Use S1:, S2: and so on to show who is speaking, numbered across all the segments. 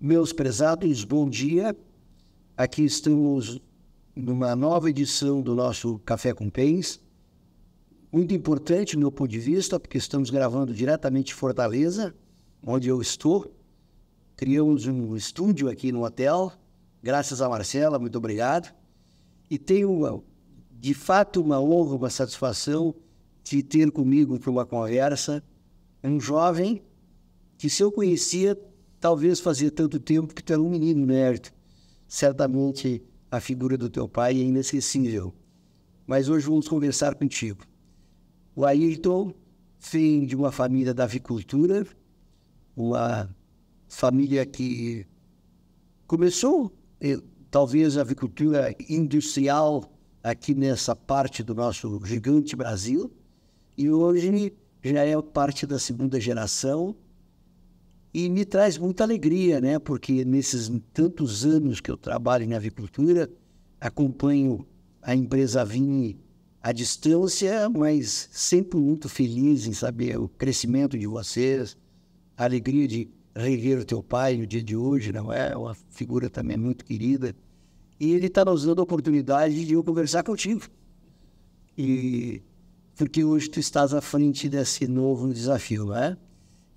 S1: Meus prezados, bom dia. Aqui estamos numa nova edição do nosso Café com Pens. Muito importante do meu ponto de vista, porque estamos gravando diretamente de Fortaleza, onde eu estou. Criamos um estúdio aqui no hotel, graças a Marcela, muito obrigado. E tenho, de fato, uma honra, uma satisfação de ter comigo para uma conversa um jovem que, se eu conhecia, talvez fazia tanto tempo que tu era um menino nerd. Certamente a figura do teu pai é inesquecível. Mas hoje vamos conversar contigo. O Ayrton vem de uma família da avicultura, uma família que começou, talvez, a avicultura industrial aqui nessa parte do nosso gigante Brasil, e hoje já é parte da segunda geração, e me traz muita alegria, né? Porque nesses tantos anos que eu trabalho na avicultura, acompanho a empresa Vini à distância, mas sempre muito feliz em saber o crescimento de vocês, a alegria de rever o teu pai no dia de hoje, não é? Uma figura também muito querida. E ele está nos dando a oportunidade de eu conversar contigo. E porque hoje tu estás à frente desse novo desafio, não é?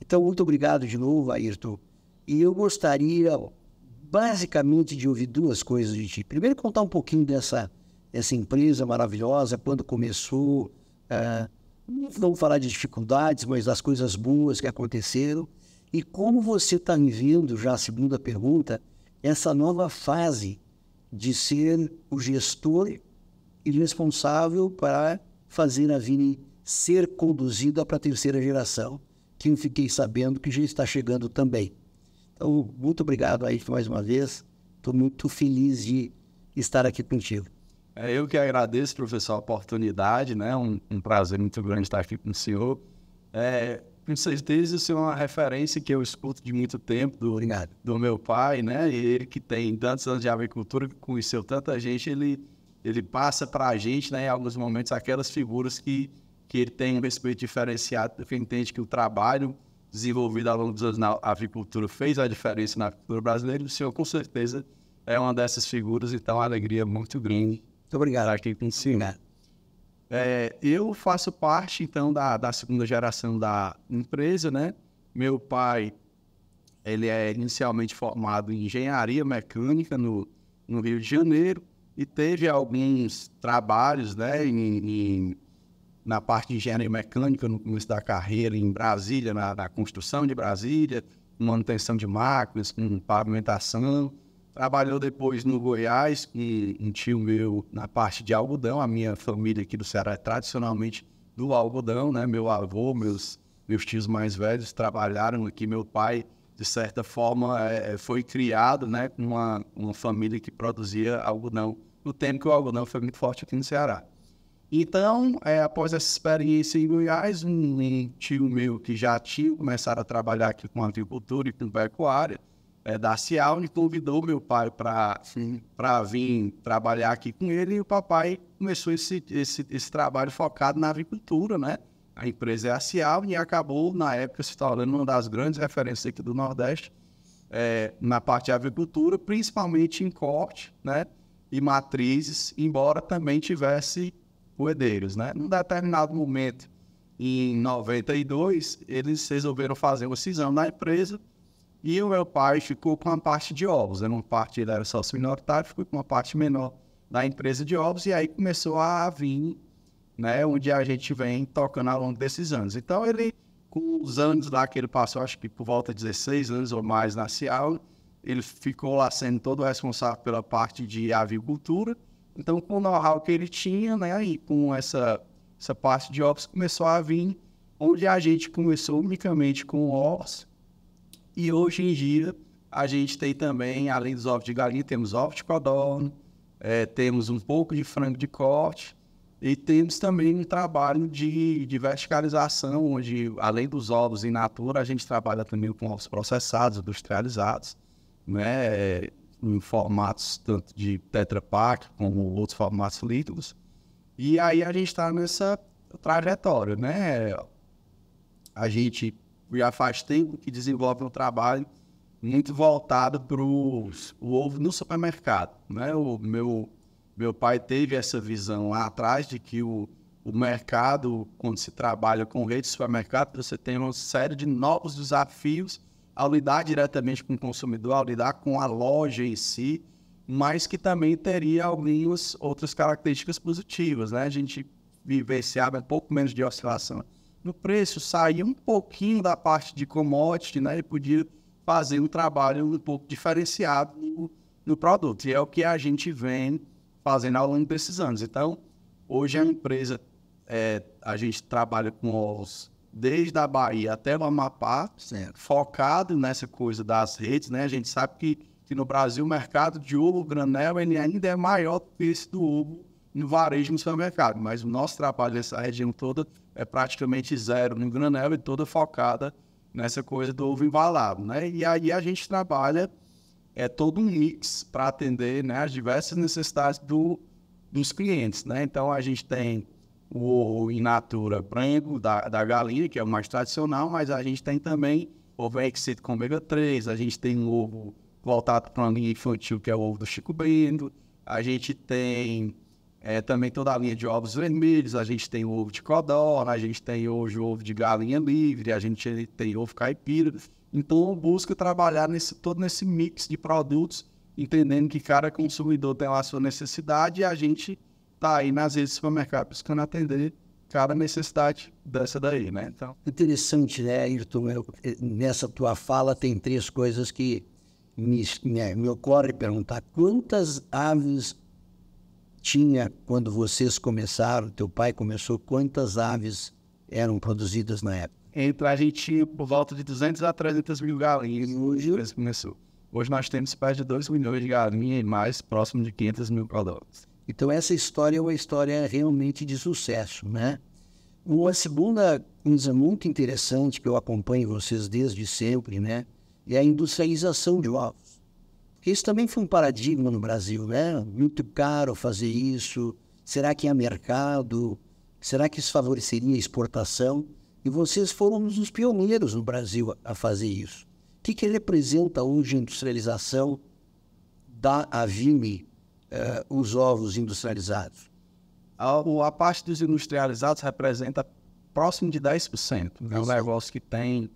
S1: Então, muito obrigado de novo, Ayrton. E eu gostaria, basicamente, de ouvir duas coisas de ti. Primeiro, contar um pouquinho dessa empresa maravilhosa, quando começou. Não vamos falar de dificuldades, mas das coisas boas que aconteceram. E como você está vivendo, já a segunda pergunta, essa nova fase de ser o gestor e responsável para fazer a Vini ser conduzida para a terceira geração, que eu fiquei sabendo que já está chegando também. Então, muito obrigado aí mais uma vez. Estou muito feliz de estar aqui contigo.
S2: Eu que agradeço, professor, a oportunidade, né? Um prazer muito grande estar aqui com o senhor. Com certeza, o senhor é uma referência que eu escuto de muito tempo do meu pai, né? E ele que tem tantos anos de avicultura, que conheceu tanta gente, ele passa para a gente, né, em alguns momentos, aquelas figuras que ele tem um respeito diferenciado, porque entende que o trabalho desenvolvido ao longo dos anos na avicultura fez a diferença na avicultura brasileira. O senhor, com certeza, é uma dessas figuras, então, uma alegria muito grande.
S1: Muito obrigado.
S2: Estar aqui com o senhor. Eu faço parte, então, da segunda geração da empresa, né? Meu pai, ele é inicialmente formado em engenharia mecânica no Rio de Janeiro e teve alguns trabalhos, né, na parte de engenharia mecânica no começo da carreira em Brasília, na construção de Brasília, manutenção de máquinas, com pavimentação. Trabalhou depois no Goiás, com um tio meu na parte de algodão. A minha família aqui do Ceará é tradicionalmente do algodão, né? Meu avô, meus tios mais velhos trabalharam aqui. Meu pai, de certa forma, foi criado, né, com uma família que produzia algodão, no tempo que o algodão foi muito forte aqui no Ceará. Então, após essa experiência em Goiás, um tio meu que já tinha começado a trabalhar aqui com agricultura e com pecuária, da Cial, me convidou meu pai para vir trabalhar aqui com ele, e o papai começou esse trabalho focado na agricultura, né? A empresa é a Cial e acabou, na época, se tornando uma das grandes referências aqui do Nordeste, na parte de agricultura, principalmente em corte, né? E matrizes, embora também tivesse poedeiros, né? Num determinado momento, em 92, eles resolveram fazer uma cisão na empresa e o meu pai ficou com a parte de ovos. Ele era sócio minoritário, ficou com uma parte menor da empresa de ovos, e aí começou a vir, né, onde a gente vem tocando ao longo desses anos. Então, ele, com os anos lá que ele passou, acho que por volta de 16 anos ou mais na Cial, ele ficou lá sendo todo responsável pela parte de avicultura. Então, com o know-how que ele tinha, né, e com essa parte de ovos, começou a vir, onde a gente começou unicamente com ovos. E hoje em dia, a gente tem também, além dos ovos de galinha, temos ovos de codorna, temos um pouco de frango de corte, e temos também um trabalho de verticalização, onde, além dos ovos in natura, a gente trabalha também com ovos processados, industrializados, né, em formatos tanto de Tetra Pak como outros formatos líquidos. E aí a gente está nessa trajetória, né? A gente já faz tempo que desenvolve um trabalho muito voltado para o ovo no supermercado, né? O meu pai teve essa visão lá atrás de que o mercado, quando se trabalha com rede de supermercado, você tem uma série de novos desafios ao lidar diretamente com o consumidor, ao lidar com a loja em si, mas que também teria algumas outras características positivas, né? A gente vivenciava um pouco menos de oscilação no preço, saía um pouquinho da parte de commodity, né? E podia fazer um trabalho um pouco diferenciado no produto. E é o que a gente vem fazendo ao longo desses anos. Então, hoje a empresa, a gente trabalha com ovos desde a Bahia até o Amapá,
S1: Certo.
S2: focado nessa coisa das redes, né? A gente sabe que no Brasil o mercado de ovo granel ele ainda é maior do que esse do ovo no varejo no supermercado, mas o nosso trabalho nessa região toda é praticamente zero no granel e toda focada nessa coisa do ovo embalado, né? E aí a gente trabalha todo um mix para atender, né, as diversas necessidades dos clientes, né? Então a gente tem o ovo in natura branco da galinha, que é o mais tradicional, mas a gente tem também ovo exceed com ômega 3, a gente tem um ovo voltado para uma linha infantil, que é o ovo do Chico Bento, a gente tem também toda a linha de ovos vermelhos, a gente tem o ovo de codorna, a gente tem hoje o ovo de galinha livre, a gente tem ovo caipira. Então, busca trabalhar todo nesse mix de produtos, entendendo que cada consumidor tem lá a sua necessidade e a gente está aí nas redes de supermercado buscando atender cada necessidade dessa daí, né? Então...
S1: Interessante, né, Ayrton? Nessa tua fala tem 3 coisas que me ocorre perguntar. Quantas aves tinha quando vocês começaram, teu pai começou, quantas aves eram produzidas na época?
S2: Então, a gente tinha por volta de 200 a 300 mil galinhas hoje começou. Hoje nós temos perto de 2 milhões de galinhas e mais próximo de 500 mil produtos.
S1: Então essa história é uma história realmente de sucesso, né? Uma segunda coisa muito interessante que eu acompanho vocês desde sempre, né? É a industrialização de ovos. Porque isso também foi um paradigma no Brasil, né? Muito caro fazer isso. Será que há mercado? Será que isso favoreceria a exportação? E vocês foram um dos pioneiros no Brasil a fazer isso. O que representa hoje a industrialização da Avime, os ovos industrializados?
S2: A parte dos industrializados representa próximo de 10%. É um negócio que tem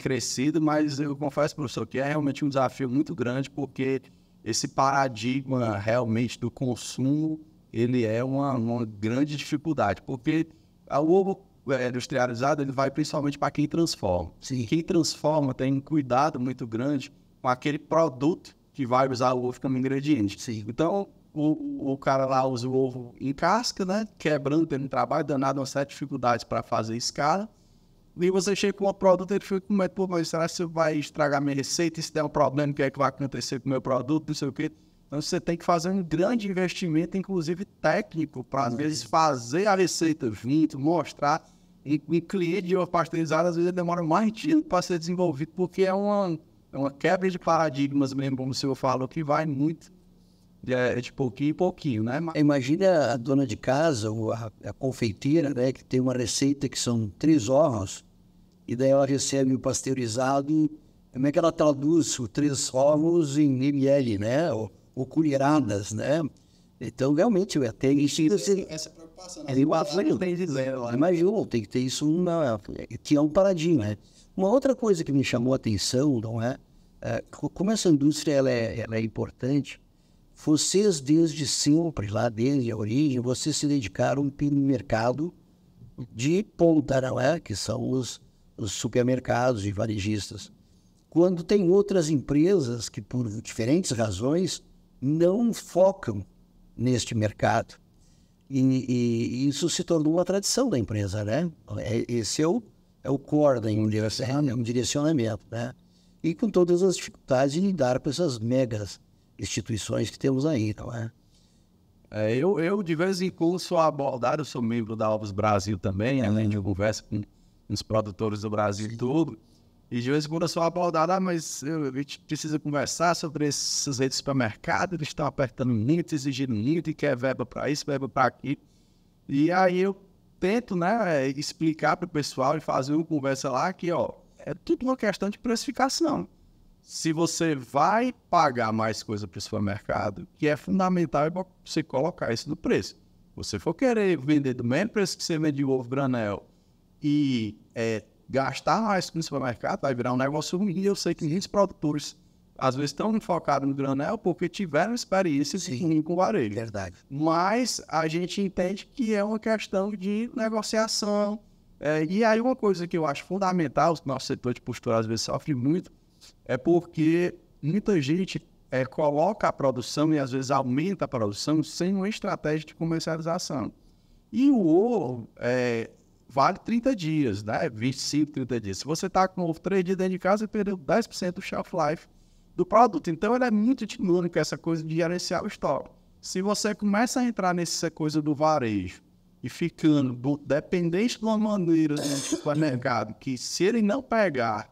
S2: crescido, mas eu confesso, professor, que é realmente um desafio muito grande, porque esse paradigma realmente do consumo, ele é uma grande dificuldade, porque o ovo industrializado, ele vai principalmente para quem transforma.
S1: Sim.
S2: Quem transforma tem um cuidado muito grande com aquele produto que vai usar o ovo como ingrediente.
S1: Sim.
S2: Então, o cara lá usa o ovo em casca, né? Quebrando, tendo um trabalho danado, uma série de dificuldades para fazer escala. E você chega com um produto, ele fica com medo, pô, mas será que você vai estragar minha receita? E se der um problema, o que é que vai acontecer com o meu produto? Não sei o quê. Então, você tem que fazer um grande investimento, inclusive técnico, para, às vezes, fazer a receita vir, mostrar. E cliente de ovo pasteurizado, às vezes, demora mais tempo para ser desenvolvido, porque é uma quebra de paradigmas mesmo, como o senhor falou, que vai muito de pouquinho em pouquinho, né?
S1: Imagina a dona de casa, ou a confeiteira, né, que tem uma receita que são 3 ovos, e daí ela recebe o pasteurizado, como é que ela traduz os 3 ovos em ml, né? Ou colheradas, né? Então, realmente, eu até...
S2: Essa preocupação, né?
S1: Imagina, tem que ter isso, que é um paradigma, né? Uma outra coisa que me chamou a atenção, não é? Como essa indústria ela é importante, vocês desde sempre, lá desde a origem, vocês se dedicaram pelo mercado de ponta, não é? Que são os supermercados e varejistas. Quando tem outras empresas que, por diferentes razões, não focam neste mercado. E isso se tornou uma tradição da empresa, né? Esse é o core da empresa, é um direcionamento, né? E com todas as dificuldades de lidar com essas megas instituições que temos aí, não é?
S2: Eu de vez em quando sou abordado, eu sou membro da Ovos Brasil também, além de conversa com os produtores do Brasil e tudo, e de vez em quando eu sou abordado, mas a gente precisa conversar sobre essas redes de supermercado, eles estão apertando muito, exigindo muito, e quer verba para isso, verba para aquilo. E aí eu tento, né, explicar para o pessoal e fazer uma conversa lá que, ó, é tudo uma questão de precificação. se você vai pagar mais coisa para o supermercado, que é fundamental é você colocar isso no preço. Se você for querer vender do mesmo preço que você vende o ovo granel e gastar mais no supermercado, vai virar um negócio ruim. Eu sei que muitos produtores, às vezes, estão focados no granel porque tiveram experiência ruim com o varejo.
S1: Verdade.
S2: Mas a gente entende que é uma questão de negociação. E aí uma coisa que eu acho fundamental, o nosso setor de postura às vezes sofre muito, é porque muita gente coloca a produção e às vezes aumenta a produção sem uma estratégia de comercialização. E o ovo vale 30 dias, né? 25, 30 dias. Se você está com o ovo 3 dias dentro de casa, você perdeu 10% do shelf life do produto. Então, ele é muito dinâmico, essa coisa de gerenciar o estoque. Se você começa a entrar nessa coisa do varejo e ficando dependente de uma maneira do supermercado, que se ele não pegar,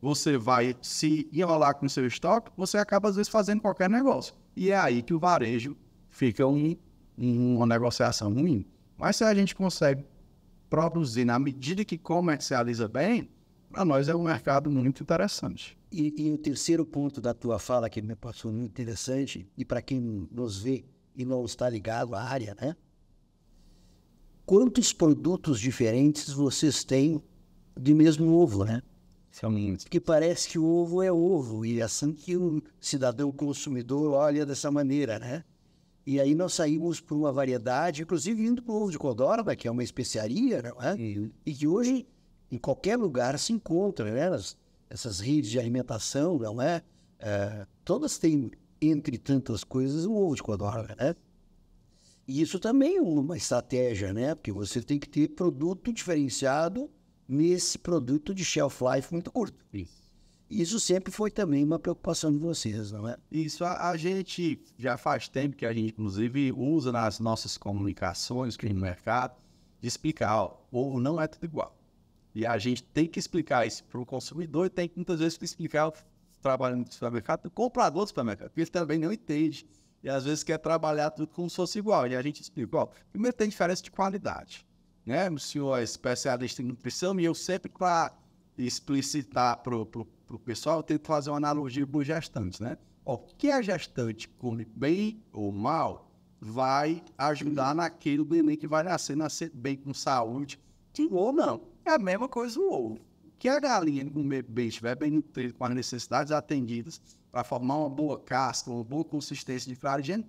S2: você vai se enrolar com o seu estoque, você acaba, às vezes, fazendo qualquer negócio. E é aí que o varejo fica uma negociação ruim. Mas se a gente consegue produzir na medida que comercializa bem, para nós é um mercado muito interessante.
S1: E o terceiro ponto da tua fala, que me passou muito interessante, e para quem nos vê e não está ligado à área, né? Quantos produtos diferentes vocês têm de mesmo ovo, né? Porque parece que o ovo é ovo, e é assim que o cidadão consumidor olha dessa maneira, né? E aí nós saímos por uma variedade, inclusive indo para o ovo de codorna, que é uma especiaria, não é? E que hoje, em qualquer lugar, se encontra, né? Essas redes de alimentação, não é? Todas têm, entre tantas coisas, o ovo de codorna, né? E isso também é uma estratégia, né? Porque você tem que ter produto diferenciado nesse produto de shelf life muito curto. Isso sempre foi também uma preocupação de vocês, não é?
S2: Isso a gente já faz tempo que a gente, inclusive, usa nas nossas comunicações no mercado de explicar, ó, ovo não é tudo igual. E a gente tem que explicar isso para o consumidor e tem que muitas vezes explicar trabalhando no supermercado, o comprador do supermercado, porque ele também não entende. E às vezes quer trabalhar tudo como se fosse igual. E a gente explica, ó, primeiro tem diferença de qualidade, né? O senhor é especialista em nutrição e eu sempre, para explicitar para o pessoal, eu tento fazer uma analogia para os gestantes, né? Ó, o que a gestante come bem ou mal vai ajudar naquele neném que vai nascer bem com saúde, ou não. É a mesma coisa o ovo. Que a galinha comer bem, estiver bem nutrida, com as necessidades atendidas, para formar uma boa casca, uma boa consistência de fragênio,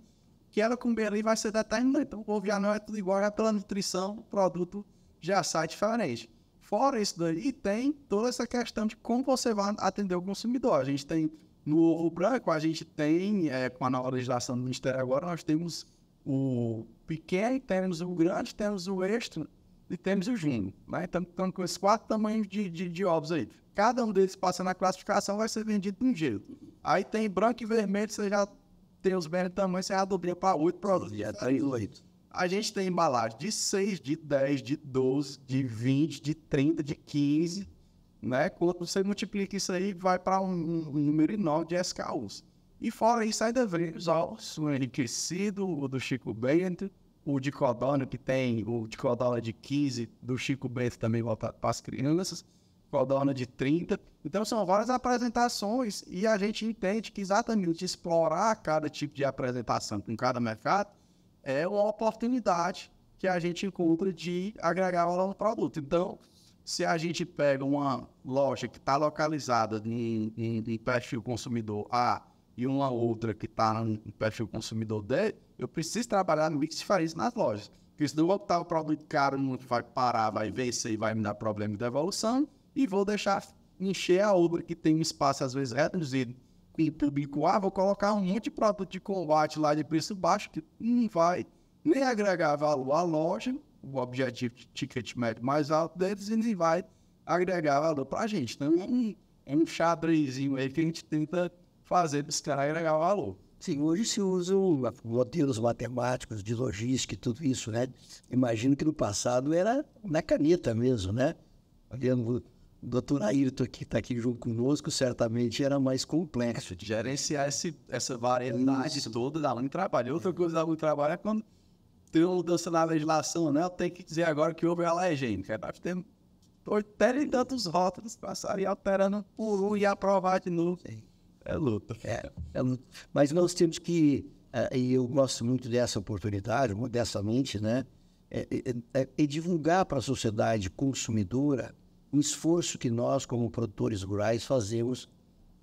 S2: que ela comer ali vai ser determinante. Então, o ovo já não é tudo igual, já pela nutrição, o produto já sai diferente. Fora isso daí, tem toda essa questão de como você vai atender o consumidor. A gente tem, no ovo branco, a gente tem, com a nova legislação do Ministério agora, nós temos o pequeno, temos o grande, temos o extra, e temos o gênio, né? Então, com esses 4 tamanhos de ovos aí. Cada um deles passa na classificação, vai ser vendido de um jeito. Aí tem branco e vermelho, você já tem os mesmos tamanhos, você já dobra para 8 produtos.
S1: Já está em 8.
S2: A gente tem embalagem de 6, de 10, de 12, de 20, de 30, de 15, né? Quando você multiplica isso aí, vai para um número enorme de SKUs. E fora isso, ainda vem os ovos, o enriquecido, o do Chico Bento, o de codorna, que tem o de codorna de 15, do Chico Bento também voltado para as crianças, codorna de 30. Então, são várias apresentações e a gente entende que exatamente explorar cada tipo de apresentação com cada mercado é uma oportunidade que a gente encontra de agregar valor no produto. Então, se a gente pega uma loja que está localizada em perfil consumidor A e uma outra que está no perfil consumidor D, eu preciso trabalhar no mix diferente nas lojas. Porque senão eu vou botar o produto caro, não vai parar, vai vencer e vai me dar problema de devolução, e vou deixar encher a outra que tem um espaço às vezes reduzido em público A, vou colocar um monte de produto de combate lá de preço baixo que não vai nem agregar valor à loja, o objetivo de ticket médio mais alto deles, e nem vai agregar valor para a gente. Então é um xadrezinho aí que a gente tenta fazer para esse cara agregar valor.
S1: Sim, hoje se usam modelos matemáticos de logística e tudo isso, né? Imagino que no passado era na caneta mesmo, né? O doutor Ayrton, que está aqui junto conosco, certamente era mais complexo.
S2: De gerenciar essa variedade toda da linha de trabalho. Outra coisa da linha de trabalho é quando tem uma mudança na legislação, né? Eu tenho que dizer agora que houve alergênica. Nós temos 80 e tantos rótulos, passaria alterando por um e aprovar de novo. Sim. É luta.
S1: Mas nós temos que, e eu gosto muito dessa oportunidade, modestamente, né? É divulgar para a sociedade consumidora o esforço que nós, como produtores rurais, fazemos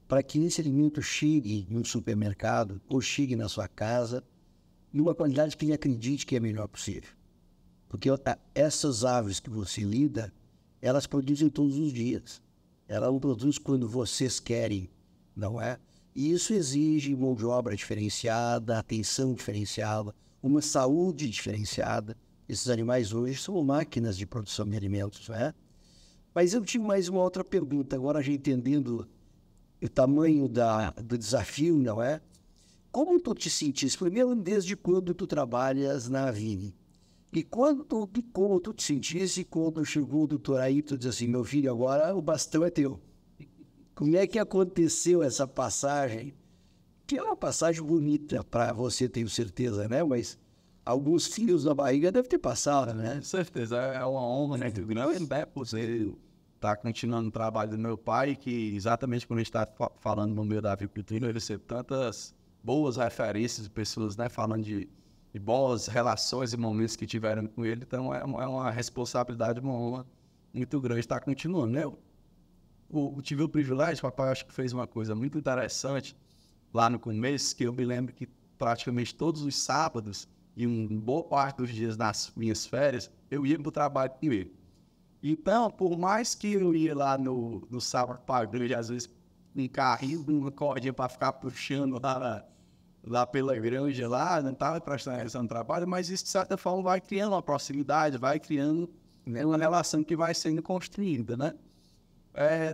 S1: para que esse alimento chegue em um supermercado ou chegue na sua casa numa qualidade que ele acredite que é a melhor possível. Porque essas aves que você lida, elas produzem todos os dias. Elas não produzem quando vocês querem, não é? E isso exige mão de obra diferenciada, atenção diferenciada, uma saúde diferenciada. Esses animais hoje são máquinas de produção de alimentos, não é? Mas eu tive mais uma outra pergunta, agora já entendendo o tamanho do desafio, não é? Como tu te sentiste? Primeiro, desde quando tu trabalhas na Avini? E como tu te sentiste quando chegou o doutor Ayrton e disse assim, meu filho, agora o bastão é teu. Como é que aconteceu essa passagem? Que é uma passagem bonita para você, tenho certeza, né? Mas alguns fios na barriga devem ter passado, né?
S2: Com certeza, é uma honra, né? Grande, né? Por você estar continuando o trabalho do meu pai, que exatamente quando a gente está falando no meio da agricultura, ele recebe tantas boas referências de pessoas, né? Falando de boas relações e momentos que tiveram com ele. Então, é uma responsabilidade, uma honra muito grande estar continuando, né? Eu tive o privilégio, papai acho que fez uma coisa muito interessante lá no começo, que eu me lembro que praticamente todos os sábados e uma boa parte dos dias nas minhas férias, eu ia para o trabalho com ele. Então, por mais que eu ia lá no sábado para a igreja, às vezes um carrinho, uma cordinha para ficar puxando lá pela granja, lá, não estava prestando atenção no trabalho, mas isso, de certa forma, vai criando uma proximidade, vai criando, né, uma relação que vai sendo construída, né?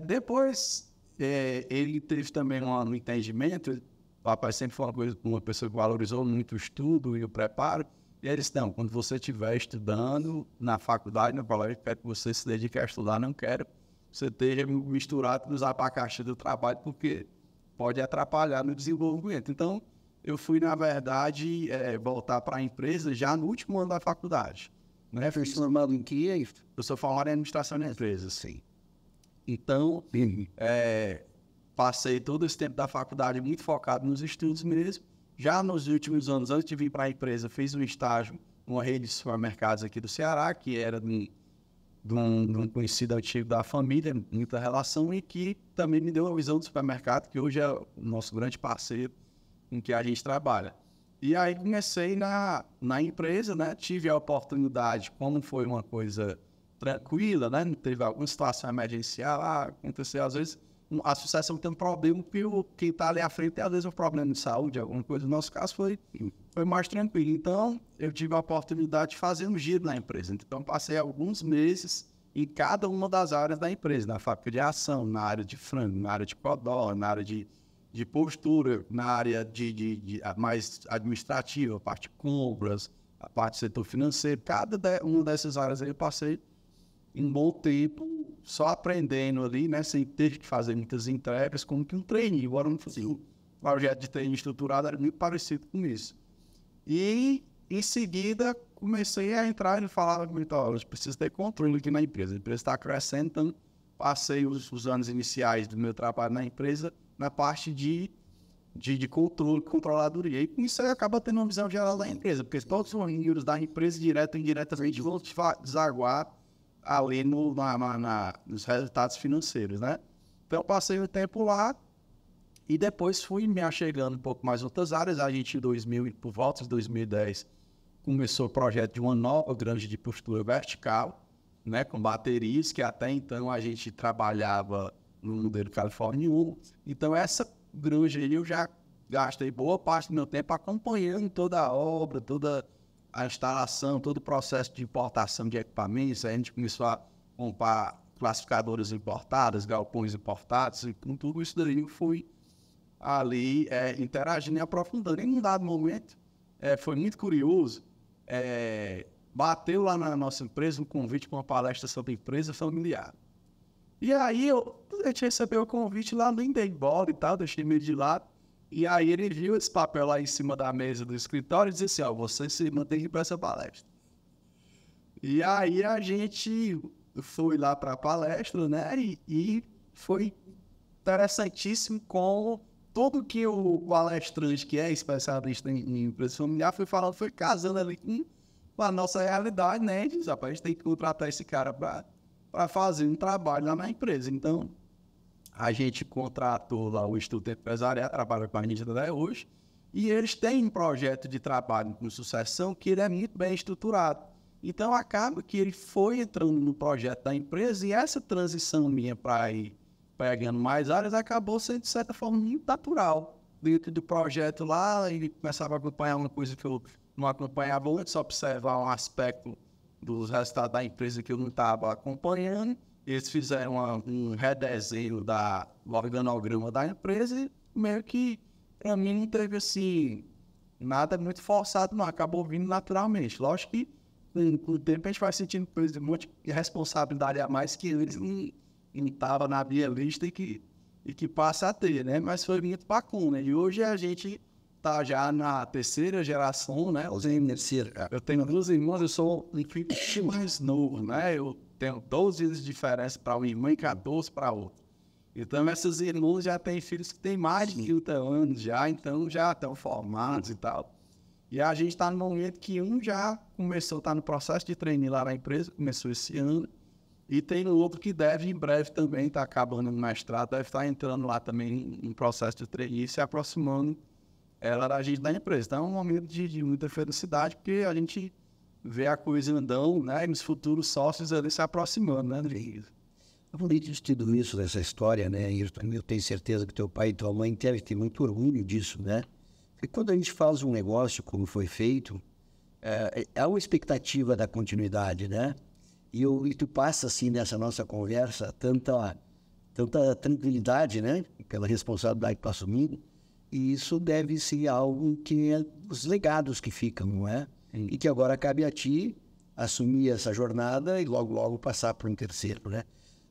S2: Depois, ele teve também um entendimento. O papai sempre foi uma pessoa que valorizou muito o estudo e o preparo. E ele disse, não, quando você estiver estudando na faculdade, no colégio, quero que você se dedique a estudar, não quero que você esteja misturado nos abacaxis do trabalho, porque pode atrapalhar no desenvolvimento. Então, eu fui, na verdade, voltar para a empresa já no último ano da faculdade. Né?
S1: Foi formado em que?
S2: Eu sou formado em administração de empresas, sim. Então, passei todo esse tempo da faculdade muito focado nos estudos mesmo. Já nos últimos anos, antes de vir para a empresa, fiz um estágio numa rede de supermercados aqui do Ceará, que era de um conhecido antigo da família, muita relação, e que também me deu uma visão do supermercado, que hoje é o nosso grande parceiro com que a gente trabalha. E aí comecei na empresa, né? Tive a oportunidade, como foi uma coisa tranquila, né? Não teve alguma situação emergencial, aconteceu às vezes, a sucessão tem um problema, porque quem está ali à frente tem às vezes um problema de saúde, alguma coisa. No nosso caso foi mais tranquilo. Então, eu tive a oportunidade de fazer um giro na empresa. Então, passei alguns meses em cada uma das áreas da empresa, na fábrica de ação, na área de frango, na área de codó, na área de postura, na área de mais administrativa, a parte de compras, a parte do setor financeiro. Cada uma dessas áreas aí eu passei um bom tempo só aprendendo ali, né, sem ter que fazer muitas entregas, como que um trainee. Agora não fazia um projeto de trainee estruturado, era muito parecido com isso. E, em seguida, comecei a entrar e falava comigo, eu preciso ter controle aqui na empresa. A empresa está crescendo, então passei os anos iniciais do meu trabalho na empresa na parte de controle, controladoria. E com isso aí acaba tendo uma visão geral da empresa, porque todos os números da empresa, direto ou indiretamente, vão desaguar ali nos resultados financeiros, né? Então, eu passei o tempo lá e depois fui me achegando um pouco mais em outras áreas. A gente, por volta de 2010, começou o projeto de uma nova granja de postura vertical, né? Com baterias, que até então a gente trabalhava no modelo California 1. Então, essa granja aí eu já gastei boa parte do meu tempo acompanhando toda a obra, toda a instalação, todo o processo de importação de equipamentos. Aí a gente começou a comprar classificadoras importadas, galpões importados, e com tudo isso daí eu fui ali interagindo e aprofundando. Em um dado momento, foi muito curioso, bateu lá na nossa empresa um convite para uma palestra sobre empresa familiar. E aí a gente recebeu o convite lá, nem dei bola e tal, deixei meio de lado. E aí ele viu esse papel lá em cima da mesa do escritório e disse assim, você se mantém para essa palestra. E aí a gente foi lá para a palestra, né? E foi interessantíssimo como tudo que o palestrante, que é especialista em empresa familiar, foi falando, foi casando ali com a nossa realidade, né? Diz, rapaz, a gente tem que contratar esse cara para fazer um trabalho lá na empresa. Então, a gente contratou lá o Instituto Empresarial, trabalha com a gente até hoje, e eles têm um projeto de trabalho com sucessão que ele é muito bem estruturado. Então, acaba que ele foi entrando no projeto da empresa e essa transição minha para ir pegando mais áreas acabou sendo, de certa forma, muito natural. Dentro do projeto lá, ele começava a acompanhar uma coisa que eu não acompanhava antes, observar um aspecto dos resultados da empresa que eu não estava acompanhando. Eles fizeram um redesenho do organograma da empresa e meio que, para mim, não teve, assim, nada muito forçado, não. Acabou vindo naturalmente. Lógico que, com o tempo, a gente vai sentindo um monte de responsabilidade a mais que eles não estavam na minha lista e que passa a ter, né? Mas foi muito bacana. E hoje a gente tá já na terceira geração, né? Eu tenho 2 irmãos, eu sou um filho mais novo, né? Eu tenho 12 anos de diferença para uma irmã e 14 para outra. Então, esses irmãos já têm filhos que têm mais de 30 anos já, então já estão formados e tal. E a gente está no momento que um já começou, está no processo de treinar lá na empresa, começou esse ano, e tem outro que deve, em breve também, está acabando no mestrado, deve estar entrando lá também em processo de treinar e se aproximando ela da gente da empresa. Então é um momento de muita felicidade, porque a gente vê a coisa andando, né? E os futuros sócios ali se aproximando, né, Rodrigo?
S1: Bonito de tudo isso, dessa história, né, Ayrton? Eu tenho certeza que teu pai e tua mãe devem ter muito orgulho disso, né? Porque quando a gente faz um negócio como foi feito, há uma expectativa da continuidade, né? E tu passa, assim, nessa nossa conversa, tanta tranquilidade, né? Pela responsabilidade que tu assumindo. E isso deve ser algo que é os legados que ficam, não é? E que agora cabe a ti assumir essa jornada e logo passar para um terceiro, né?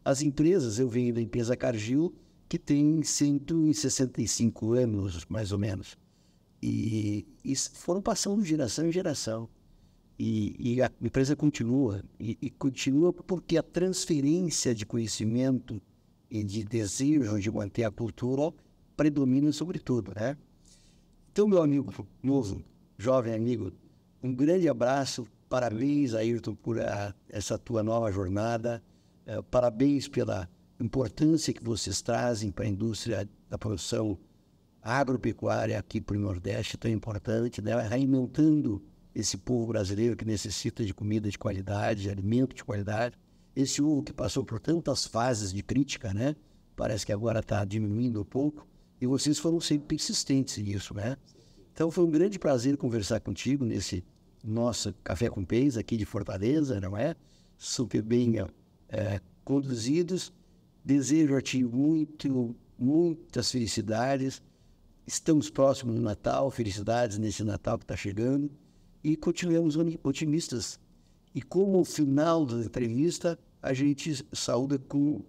S1: As empresas, eu venho da empresa Cargill, que tem 165 anos, mais ou menos. E foram passando de geração em geração. E a empresa continua. E continua porque a transferência de conhecimento e de desejo de manter a cultura predomina sobre tudo, né? Então, meu amigo novo, jovem amigo, um grande abraço. Parabéns, Ayrton, por essa tua nova jornada. Parabéns pela importância que vocês trazem para a indústria da produção agropecuária aqui para o Nordeste, tão importante, né? Reinventando esse povo brasileiro que necessita de comida de qualidade, de alimento de qualidade. Esse ovo que passou por tantas fases de crítica, né? Parece que agora está diminuindo um pouco. E vocês foram sempre persistentes nisso, né? Então foi um grande prazer conversar contigo nesse nosso Café com Pães aqui de Fortaleza, não é? Super bem conduzidos. Desejo a ti muitas felicidades. Estamos próximos do Natal, felicidades nesse Natal que está chegando. E continuamos otimistas. E como final da entrevista, a gente saúda com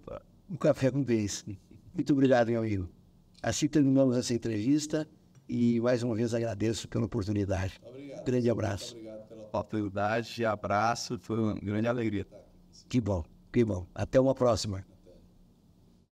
S1: um Café com Pães. Muito obrigado, meu amigo. Assim terminamos essa entrevista e mais uma vez agradeço pela oportunidade.
S2: Obrigado.
S1: Grande abraço.
S2: Obrigado pela oportunidade e abraço. Foi uma grande alegria.
S1: Que bom, que bom. Até uma próxima.